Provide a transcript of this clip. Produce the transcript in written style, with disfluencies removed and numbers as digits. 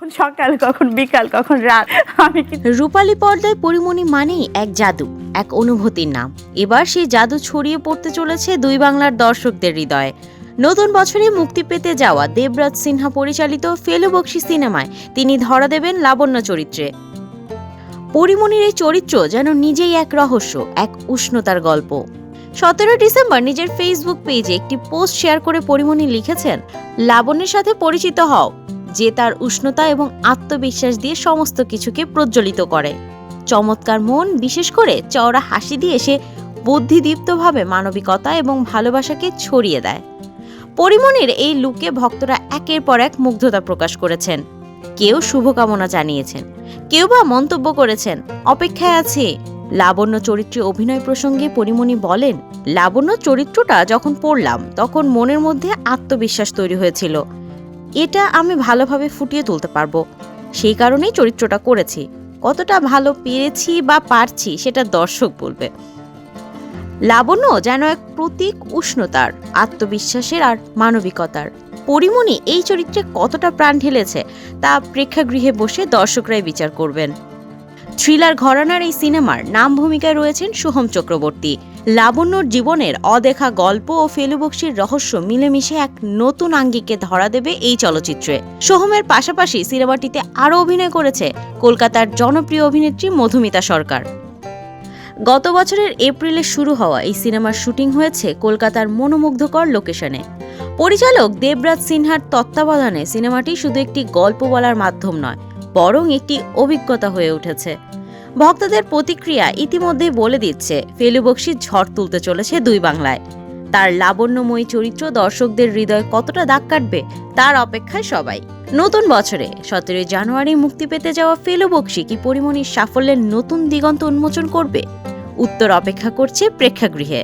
কখন সকাল, কখন বিকাল, কখন রাত। আমি কি রূপালী পর্দায় পরিমণি মানেই এক জাদু, এক অনুভূতির নাম। এবার সেই জাদু ছড়িয়ে পড়তে চলেছে দুই বাংলার দর্শকদের হৃদয়ে। নতুন বছরে মুক্তি পেতে যাওয়া দেবরাজ সিনহা পরিচালিত ফেলু বকশী সিনেমায় তিনি ধরা দেবেন লাবণ্য চরিত্রে। পরিমণির এই চরিত্র যেন নিজেই এক রহস্য, এক উষ্ণতার গল্প। 17 ডিসেম্বর নিজের ফেসবুক পেজে একটি পোস্ট শেয়ার করে পরিমণি লিখেছেন, লাবণ্যের সাথে পরিচিত হও, যে তার উষ্ণতা এবং আত্মবিশ্বাস দিয়ে সমস্ত কিছুকে প্রজ্বলিত করে। চমৎকার মন, বিশেষ করে চওড়া হাসি দিয়ে সে বুদ্ধিদীপ্তভাবে মানবিকতা এবং ভালোবাসাকে ছড়িয়ে দেয়। পরিমণির এই লুকে ভক্তরা একের পর এক মুগ্ধতা প্রকাশ করেছেন। কেউ শুভকামনা জানিয়েছেন, কেউ বা মন্তব্য করেছেন অপেক্ষায় আছে। লাবণ্য চরিত্রে অভিনয় প্রসঙ্গে পরিমণি বলেন, লাবণ্য চরিত্রটা যখন পড়লাম তখন মনের মধ্যে আত্মবিশ্বাস তৈরি হয়েছিল, এটা আমি ভালোভাবে ফুটিয়ে তুলতে পারবো। সেই কারণেই চরিত্রটা করেছি। কতটা ভালো পেরেছি বা পারছি সেটা দর্শক বলবে। লাবণ্য যেন এক প্রতীক উষ্ণতার, আত্মবিশ্বাসের আর মানবিকতার। পরিমণি এই চরিত্রে কতটা প্রাণ ঢেলেছে তা প্রেক্ষাগৃহে বসে দর্শকরাই বিচার করবেন। থ্রিলার ঘরানার এই সিনেমার নাম ভূমিকায় রয়েছেন সোহম চক্রবর্তী। লাবণ্যর জীবনের অদেখা গল্প ও ফেলু বকশীর রহস্য মিলেমিশে এক নতুন আঙ্গিকে ধরা দেবে এই চলচ্চিত্রে। সোহমের পাশাপাশি সিনেমাটিতে আরও অভিনয় করেছে কলকাতার জনপ্রিয় অভিনেত্রী মধুমিতা সরকার। গত বছরের এপ্রিলে শুরু হওয়া এই সিনেমার শুটিং হয়েছে কলকাতার মনোমুগ্ধকর লোকেশনে। পরিচালক দেবরাজ সিনহার তত্ত্বাবধানে সিনেমাটি শুধু একটি গল্প বলার মাধ্যম নয়, বরং একটি অভিজ্ঞতা হয়ে উঠেছে। ভক্তদের প্রতিক্রিয়া ইতিমধ্যেই বলে দিচ্ছে ফেলু বকশী ঝড় তুলতে চলেছে দুই বাংলায়। তার লাবণ্যময়ী চরিত্র দর্শকদের হৃদয়ে কতটা দাগ কাটবে তার অপেক্ষায় সবাই। নতুন বছরে 17 জানুয়ারি মুক্তি পেতে যাওয়া ফেলু বকশী কি পরিমণির সাফল্যের নতুন দিগন্ত উন্মোচন করবে? উত্তর অপেক্ষা করছে প্রেক্ষাগৃহে।